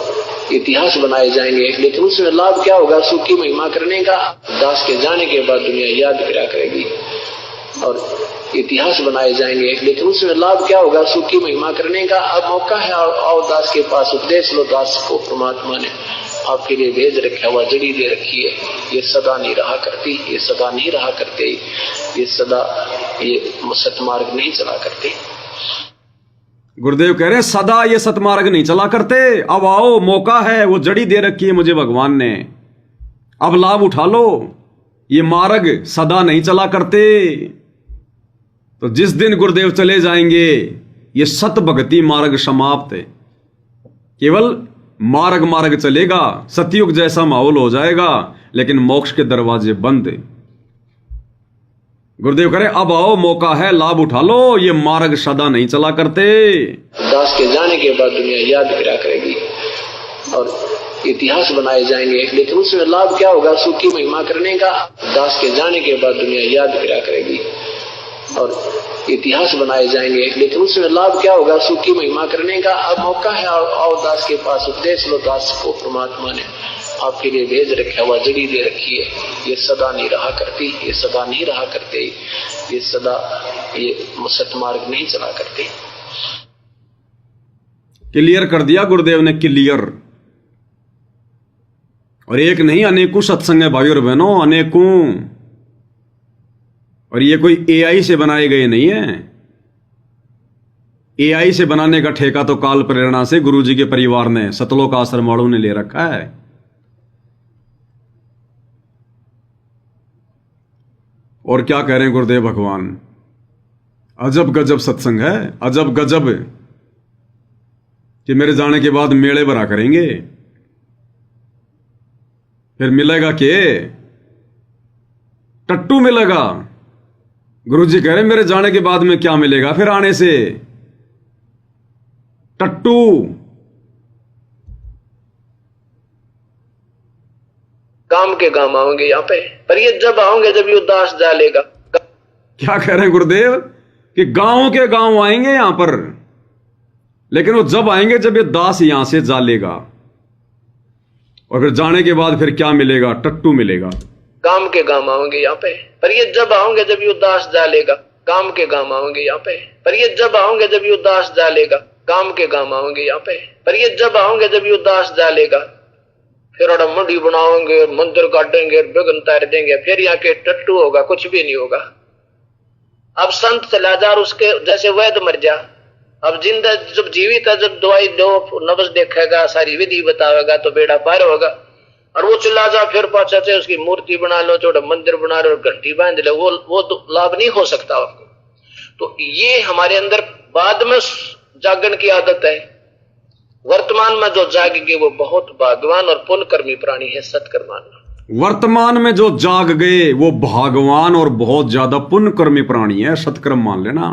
इतिहास बनाए जाएंगे, लेकिन उसमें लाभ क्या होगा सुखी महिमा करने का? दास के जाने के बाद दुनिया याद करा करेगी और इतिहास बनाए जाएंगे, लेकिन उसमें लाभ क्या होगा सुखी महिमा करने का? अब मौका है, आओ दास के पास उपदेश लो। दास को परमात्मा ने आपके लिए भेज रखा हुआ, जड़ी दे रखी है। ये सदा नहीं रहा करती, ये सदा नहीं रहा करते, ये सदा ये सतमार्ग नहीं चला करते। गुरुदेव कह रहे हैं सदा ये सतमार्ग नहीं चला करते। अब आओ, मौका है, वो जड़ी दे रखी है मुझे भगवान ने, अब लाभ उठा लो। ये मार्ग सदा नहीं चला करते। तो जिस दिन गुरुदेव चले जाएंगे ये सत भक्ति मार्ग समाप्त है, केवल मार्ग मार्ग चलेगा, सतयुग जैसा माहौल हो जाएगा, लेकिन मोक्ष के दरवाजे बंद। गुरुदेव कह रहे अब आओ, मौका है, लाभ उठा लो, ये मार्ग सदा नहीं चला करते। दास के जाने के बाद दुनिया याद करा करेगी और इतिहास बनाए जाएंगे, लेकिन उसमें लाभ क्या होगा सुखी महिमा करने का? दास के जाने के बाद दुनिया याद करा करेगी और इतिहास बनाए जाएंगे, लेकिन उसमें लाभ क्या होगा सुखी महिमा करने का? अब मौका है, आओ दास के पास उपदेश लो। दास को परमात्मा ने आपके लिए भेज रखा हुआ, जड़ी दे रखी है। ये सदा नहीं रहा करती, ये सदा नहीं रहा करते, ये सदा ये सतमार्ग नहीं चला करते। क्लियर कर दिया गुरुदेव ने, क्लियर। और एक नहीं, अनेकों सत्संग है भाई और बहनों, अनेकों। और ये कोई एआई से बनाए गए नहीं है। एआई से बनाने का ठेका तो काल प्रेरणा से गुरुजी के परिवार ने, सतलोक आश्रम वालों ने ले रखा है। और क्या कह रहे हैं गुरुदेव भगवान? अजब गजब सत्संग है, अजब गजब, कि मेरे जाने के बाद मेले भरा करेंगे। फिर मिलेगा के टट्टू मिलेगा। गुरुजी कह रहे मेरे जाने के बाद में क्या मिलेगा फिर आने से? टट्टू। काम के काम आओगे यहाँ पे, पर ये जब आओगे जब ये उदास डालेगा। क्या कह रहे हैं गुरुदेव कि गांव के गांव आएंगे यहां पर, लेकिन वो जब आएंगे जब ये दास यहां से जालेगा। और फिर जाने के बाद फिर क्या मिलेगा? टट्टू मिलेगा। काम के काम आओगे यहाँ पे, पर ये जब आओगे जब ये उदास डालेगा। काम के काम आओगे यहाँ पे, पर ये जब आओगे जब ये उदास डालेगा। काम के काम आओगे यहाँ पे, पर ये जब आओगे जब ये उदास डालेगा। फिर मंडी बनाओगे, मंदिर काटेंगे, बेगन तार देंगे, फिर यहाँ के टट्टू होगा, कुछ भी नहीं होगा। अब संत चला जा, उसके जैसे वैद मर जा। अब जिंदा जब जीवित है, जब दवाई दो, नब्ज देखेगा, सारी विधि बतावेगा, तो बेड़ा पार होगा। और वो चला जा फिर पाछा से उसकी मूर्ति बना लो, छोटा मंदिर बना लो, घंटी बांध लो, वो तो लाभ नहीं हो सकता आपको। तो ये हमारे अंदर बाद में जागरण की आदत है। वर्तमान में जो जाग गए वो बहुत भाग्यवान और पुण्यकर्मी प्राणी है, सत्कर्म मानना। वर्तमान में जो जाग गए वो भागवान और बहुत ज्यादा पुण्यकर्मी प्राणी है, सत्कर्म मान लेना।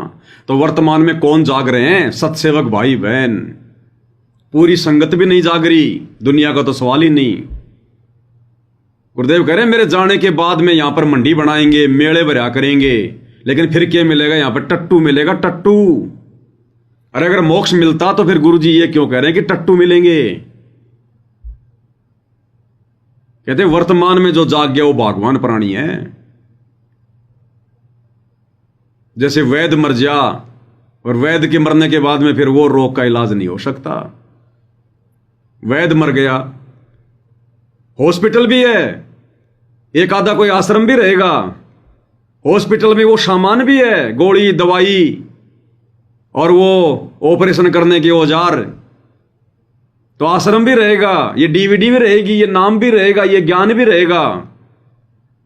तो वर्तमान में कौन जाग रहे हैं? सत्सेवक भाई बहन। पूरी संगत भी नहीं जाग रही, दुनिया का तो सवाल ही नहीं। गुरुदेव कह रहे हैं मेरे जाने के बाद में यहां पर मंडी बनाएंगे, मेले भरा करेंगे, लेकिन फिर क्या मिलेगा? यहां पर टट्टू मिलेगा, टट्टू। अरे अगर मोक्ष मिलता तो फिर गुरुजी ये क्यों कह रहे हैं कि टट्टू मिलेंगे? कहते हैं वर्तमान में जो जाग गया वो भगवान प्राणी है। जैसे वैद्य मर जा और वैद्य के मरने के बाद में फिर वो रोग का इलाज नहीं हो सकता। वैद्य मर गया, हॉस्पिटल भी है, एक आधा कोई आश्रम भी रहेगा, हॉस्पिटल में वो सामान भी है, गोली दवाई और वो ऑपरेशन करने के औजार। तो आश्रम भी रहेगा, ये डीवीडी भी रहेगी, ये नाम भी रहेगा, ये ज्ञान भी रहेगा।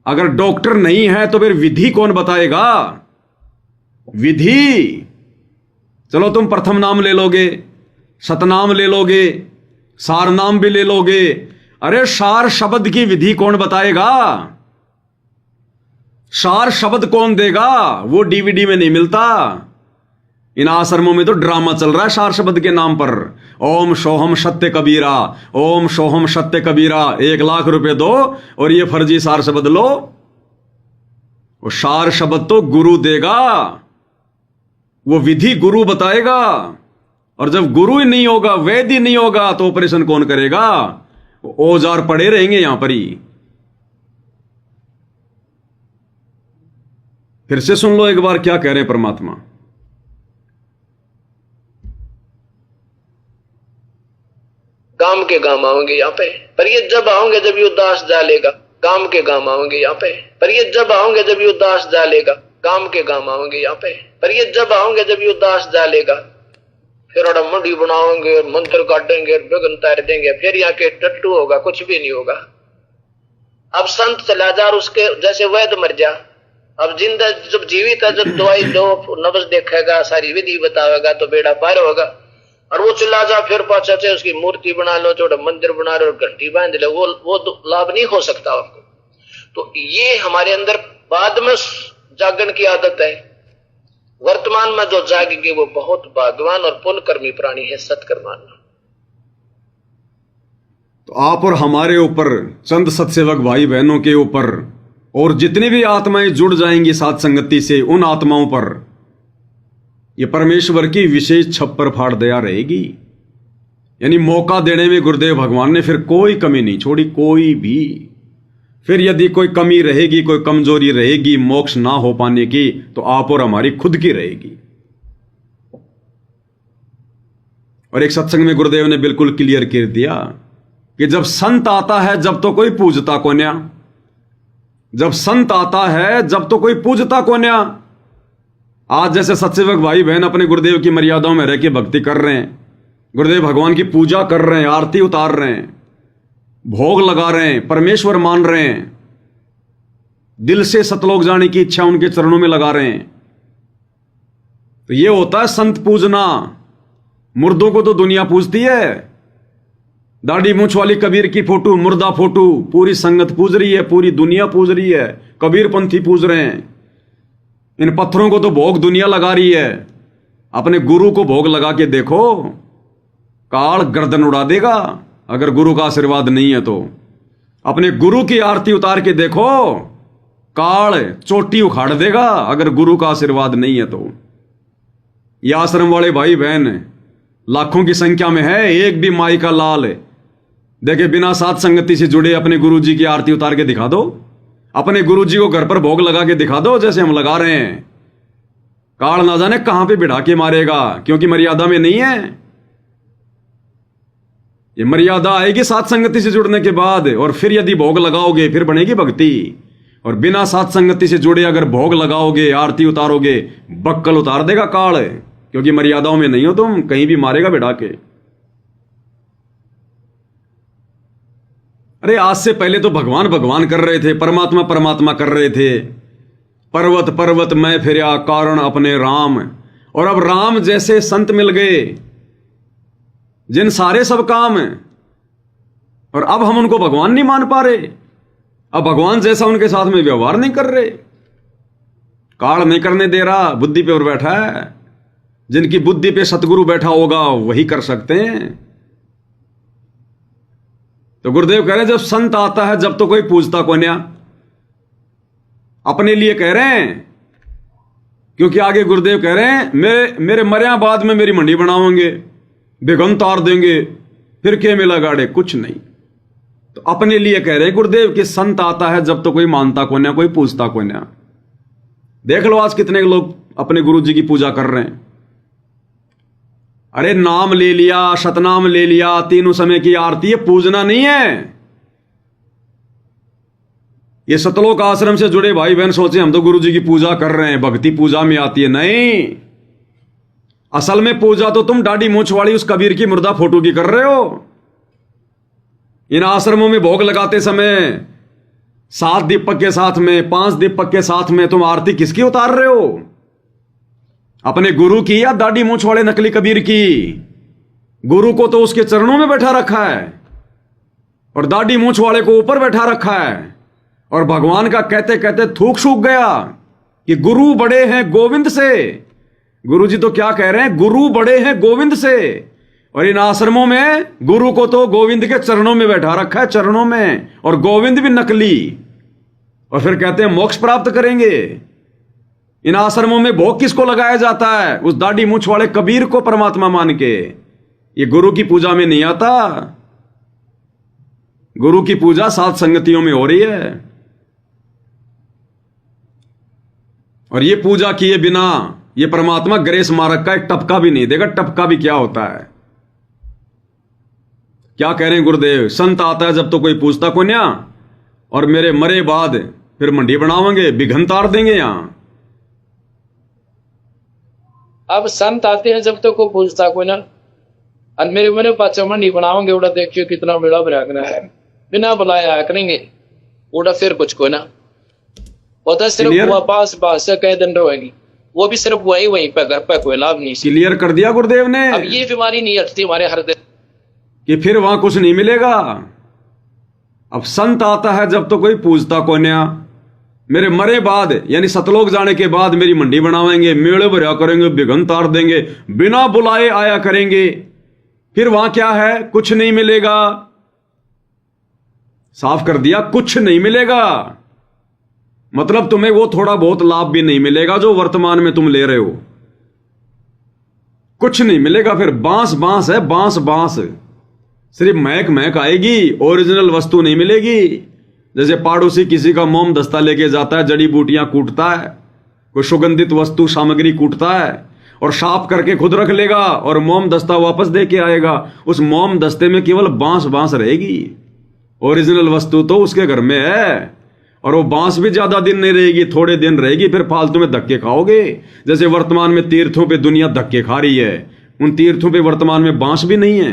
अगर डॉक्टर नहीं है तो फिर विधि कौन बताएगा? विधि। चलो तुम प्रथम नाम ले लोगे, सतनाम ले लोगे, सार नाम भी ले लोगे, अरे सार शब्द की विधि कौन बताएगा? सार शब्द कौन देगा? वो डीवीडी में नहीं मिलता। इन आश्रमों में तो ड्रामा चल रहा है सार शब्द के नाम पर। ओम सोहम सत्य कबीरा, ओम सोहम सत्य कबीरा, 1 लाख रुपए दो और ये फर्जी सार शब्द लो। वो सार शब्द तो गुरु देगा, वो विधि गुरु बताएगा। और जब गुरु ही नहीं होगा, वैद्य ही नहीं होगा, तो ऑपरेशन कौन करेगा? औजार पड़े रहेंगे यहां पर ही। फिर से सुन लो एक बार क्या कह रहे हैं परमात्मा। काम के काम आओगे यहाँ पे, पर ये जब आओगे जब ये उदास डालेगा। काम के काम आओगे यहाँ पे, पर ये जब आओगे जब ये उदास डालेगा। काम के काम आओगे यहाँ पे, पर ये जब आओगे जब ये उदास डालेगा। फिर और मंडी बनाओगे, मंत्र काटेंगे, बेगन तार देंगे, फिर यहाँ के टट्टू होगा, कुछ भी नहीं होगा। अब संत चला जा, उसके जैसे वैद्य मर जा। अब जिंदा जब जीवित है, जब दवाई दो, नब्ज देखेगा, सारी विधि बतावेगा तो बेड़ा पार होगा। और वो चला जा फिर पाछा से उसकी मूर्ति बना लो, छोटा मंदिर बना लो, घंटी बांध लो, वो लाभ नहीं हो सकता आपको। तो ये हमारे अंदर बाद में जागरण की आदत है। वर्तमान में जो जागेंगे वो बहुत भाग्यवान और पुण्यकर्मी प्राणी है, सत्कर्म मानना। तो आप और हमारे ऊपर, चंद सत्सेवक भाई बहनों के ऊपर और जितनी भी आत्माएं जुड़ जाएंगी साथ संगति से, उन आत्माओं पर ये परमेश्वर की विशेष छप्पर फाड़ दया रहेगी। यानी मौका देने में गुरुदेव भगवान ने फिर कोई कमी नहीं छोड़ी, कोई भी। फिर यदि कोई कमी रहेगी, कोई कमजोरी रहेगी मोक्ष ना हो पाने की, तो आप और हमारी खुद की रहेगी। और एक सत्संग में गुरुदेव ने बिल्कुल क्लियर कर दिया कि जब संत आता है जब तो कोई पूजता कोन्या, जब संत आता है जब तो कोई पूजता कोन्या। आज जैसे सत्सेवक भाई बहन अपने गुरुदेव की मर्यादाओं में रह के भक्ति कर रहे हैं, गुरुदेव भगवान की पूजा कर रहे हैं, आरती उतार रहे हैं, भोग लगा रहे हैं, परमेश्वर मान रहे हैं, दिल से सतलोक जाने की इच्छा उनके चरणों में लगा रहे हैं। तो ये होता है संत पूजना। मुर्दों को तो दुनिया पूजती है, दाढ़ी मूंछ वाली कबीर की फोटो, मुर्दा फोटो पूरी संगत पूज रही है, पूरी दुनिया पूज रही है, कबीर पंथी पूज रहे हैं। इन पत्थरों को तो भोग दुनिया लगा रही है। अपने गुरु को भोग लगा के देखो, काल गर्दन उड़ा देगा अगर गुरु का आशीर्वाद नहीं है तो। अपने गुरु की आरती उतार के देखो, काल चोटी उखाड़ देगा अगर गुरु का आशीर्वाद नहीं है तो। ये आश्रम वाले भाई बहन लाखों की संख्या में है, एक भी माई का लाल देखे बिना साथ संगति से जुड़े अपने गुरु जी की आरती उतार के दिखा दो, अपने गुरु जी को घर पर भोग लगा के दिखा दो जैसे हम लगा रहे हैं। काल ना जाने कहां पे बिठा के मारेगा, क्योंकि मर्यादा में नहीं है। ये मर्यादा आएगी साथ संगति से जुड़ने के बाद, और फिर यदि भोग लगाओगे फिर बनेगी भक्ति। और बिना साथ संगति से जुड़े अगर भोग लगाओगे, आरती उतारोगे, बक्कल उतार देगा काल, क्योंकि मर्यादाओं में नहीं हो तुम, कहीं भी मारेगा बिठा के। अरे आज से पहले तो भगवान भगवान कर रहे थे, परमात्मा परमात्मा कर रहे थे। पर्वत पर्वत मैं फिरा कारण अपने राम। और अब राम जैसे संत मिल गए, जिन सारे सब काम हैं, और अब हम उनको भगवान नहीं मान पा रहे। अब भगवान जैसा उनके साथ में व्यवहार नहीं कर रहे, काल नहीं करने दे रहा, बुद्धि पे और बैठा है। जिनकी बुद्धि पे सतगुरु बैठा होगा वही कर सकते हैं। तो गुरुदेव कह रहे जब संत आता है जब तो कोई पूछता को नहीं। अपने लिए कह रहे हैं, क्योंकि आगे गुरुदेव कह रहे हैं मेरे मरिया बाद में मेरी मंडी बनाओगे, बेगम तार देंगे, फिर क्या मिला गाड़े, कुछ नहीं। तो अपने लिए कह रहे हैं गुरुदेव कि संत आता है जब तो कोई मानता को नहीं, कोई पूछता को नहीं। देख लो आज कितने लोग अपने गुरु जी की पूजा कर रहे हैं। अरे नाम ले लिया, शतनाम ले लिया, तीनों समय की आरती, ये पूजना नहीं है। ये सतलोक आश्रम से जुड़े भाई बहन सोचे हम तो गुरु जी की पूजा कर रहे हैं, भक्ति पूजा में आती है। नहीं, असल में पूजा तो तुम दाढ़ी मूंछ वाली उस कबीर की मुर्दा फोटो की कर रहे हो। इन आश्रमों में भोग लगाते समय 7 दीपक के साथ में, 5 दीपक के साथ में तुम आरती किसकी उतार रहे हो? अपने गुरु की या दाढ़ी मूंछ वाले नकली कबीर की? गुरु को तो उसके चरणों में बैठा रखा है और दाढ़ी मूंछ वाले को ऊपर बैठा रखा है। और भगवान का कहते कहते थूक सूख गया कि गुरु बड़े हैं गोविंद से। गुरु जी तो क्या कह रहे हैं, गुरु बड़े हैं गोविंद से। और इन आश्रमों में गुरु को तो गोविंद के चरणों में बैठा रखा है, चरणों में, और गोविंद भी नकली। और फिर कहते हैं मोक्ष प्राप्त करेंगे। इन आश्रमों में भोग किसको लगाया जाता है? उस दाढ़ी मूंछ वाले कबीर को परमात्मा मान के। ये गुरु की पूजा में नहीं आता। गुरु की पूजा सात संगतियों में हो रही है। और ये पूजा किए बिना ये परमात्मा ग्रेस मार्ग का एक टपका भी नहीं देगा। टपका भी क्या होता है? क्या कह रहे हैं गुरुदेव? संत आता है जब तो कोई पूछता को न्या, और मेरे मरे बाद फिर मंडी बनावेंगे, बिघन तार देंगे यहां। अब संत आते हैं जब तक को पूछता कोई ना, और मेरे मरे पाचा मंडी बनाओगे, उड़ा देखियो कितना बेड़ा बरागना है, बिना बुलाए आया करेंगे, उड़ा फिर कुछ को ना होता, सिर्फ वापस बास कह दंड होगी, वो भी सिर्फ वहीं पे घर पे कोई लाभ नहीं। क्लियर कर दिया गुरुदेव ने। अब ये बीमारी नहीं हटती हमारे हृदय कि फिर वहां कुछ नहीं मिलेगा। अब संत आता है जब तो कोई पूछता को न्या, मेरे मरे बाद यानी सतलोक जाने के बाद मेरी मंडी बनावेंगे, मेले भरा करेंगे, बिघन तार देंगे, बिना बुलाए आया करेंगे। फिर वहां क्या है? कुछ नहीं मिलेगा। साफ कर दिया, कुछ नहीं मिलेगा। मतलब तुम्हें वो थोड़ा बहुत लाभ भी नहीं मिलेगा जो वर्तमान में तुम ले रहे हो। कुछ नहीं मिलेगा। फिर बांस बांस है, बांस बांस, सिर्फ महक महक आएगी, ओरिजिनल वस्तु नहीं मिलेगी। जैसे पड़ोसी किसी का मोम दस्ता लेके जाता है, जड़ी बूटियां कूटता है, कोई सुगंधित वस्तु सामग्री कूटता है और साफ करके खुद रख लेगा और मोम दस्ता वापस दे के आएगा। उस मोम दस्ते में केवल बांस बांस रहेगी। ओरिजिनल वस्तु तो उसके घर में है, और वो बांस भी ज्यादा दिन नहीं रहेगी, थोड़े दिन रहेगी, फिर फालतू में धक्के खाओगे। जैसे वर्तमान में तीर्थों पे दुनिया धक्के खा रही है, उन तीर्थों पे वर्तमान में बांस भी नहीं है।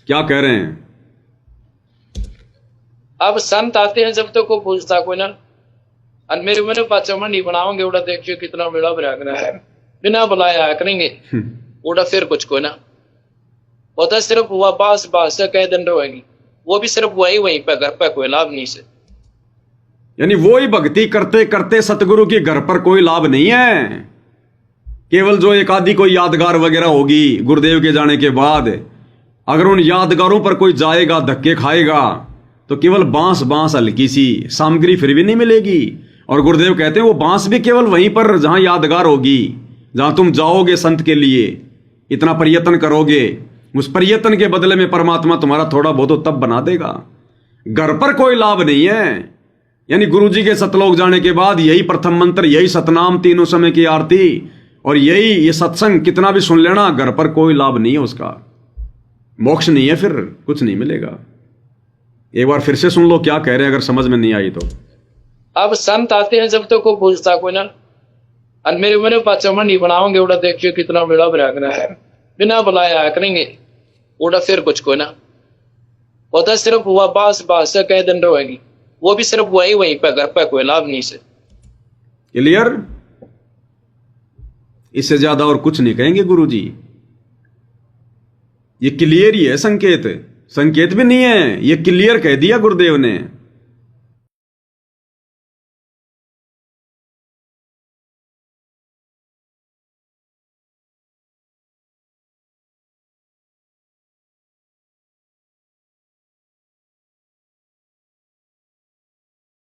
क्या कह रहे हैं? अब संत आते हैं जब तक को पूछता कोई ना, और मेरे मरे पाचा मंडी बनाओगे, उड़ा देखियो कितना बेड़ा बरागना है, बिना बुलाए आया करेंगे, उड़ा फिर कुछ को ना होता, सिर्फ वापस बास कह दंड होगी, वो भी सिर्फ वहीं पे घर पे कोई लाभ नहीं से। यानी वो ही भक्ति करते करते सतगुरु के घर पर कोई लाभ नहीं है। केवल जो एक आदि कोई यादगार वगैरह होगी गुरुदेव के जाने के बाद, अगर उन यादगारों पर कोई जाएगा, धक्के खाएगा, तो केवल बांस बांस, हल्की सी सामग्री फिर भी नहीं मिलेगी। और गुरुदेव कहते हैं वो बांस भी केवल वहीं पर जहां यादगार होगी, जहां तुम जाओगे संत के लिए, इतना प्रयत्न करोगे, उस प्रयत्न के बदले में परमात्मा तुम्हारा थोड़ा बहुत तो तब बना देगा। घर पर कोई लाभ नहीं है। यानी गुरुजी के सतलोक जाने के बाद यही प्रथम मंत्र, यही सतनाम, तीनों समय की आरती और यही ये सत्संग कितना भी सुन लेना, घर पर कोई लाभ नहीं है उसका। मोक्ष नहीं है, फिर कुछ नहीं मिलेगा। एक बार फिर से सुन लो क्या कह रहे हैं, अगर समझ में नहीं आई तो। अब संत आते हैं जब तक को पूछता कोई ना, और मेरे मरे पाचा मंडी बनाओगे, उड़ा देखियो कितना बेड़ा बरागना है, बिना बुलाए आया करेंगे, उड़ा फिर कुछ को ना होता, सिर्फ वापस बास कह दंड होगी, वो भी सिर्फ वहीं पे घर पे कोई लाभ नहीं से। क्लियर? इससे ज्यादा और कुछ नहीं कहेंगे गुरुजी। ये क्लियर ही है, संकेत संकेत भी नहीं है, ये क्लियर कह दिया गुरुदेव ने।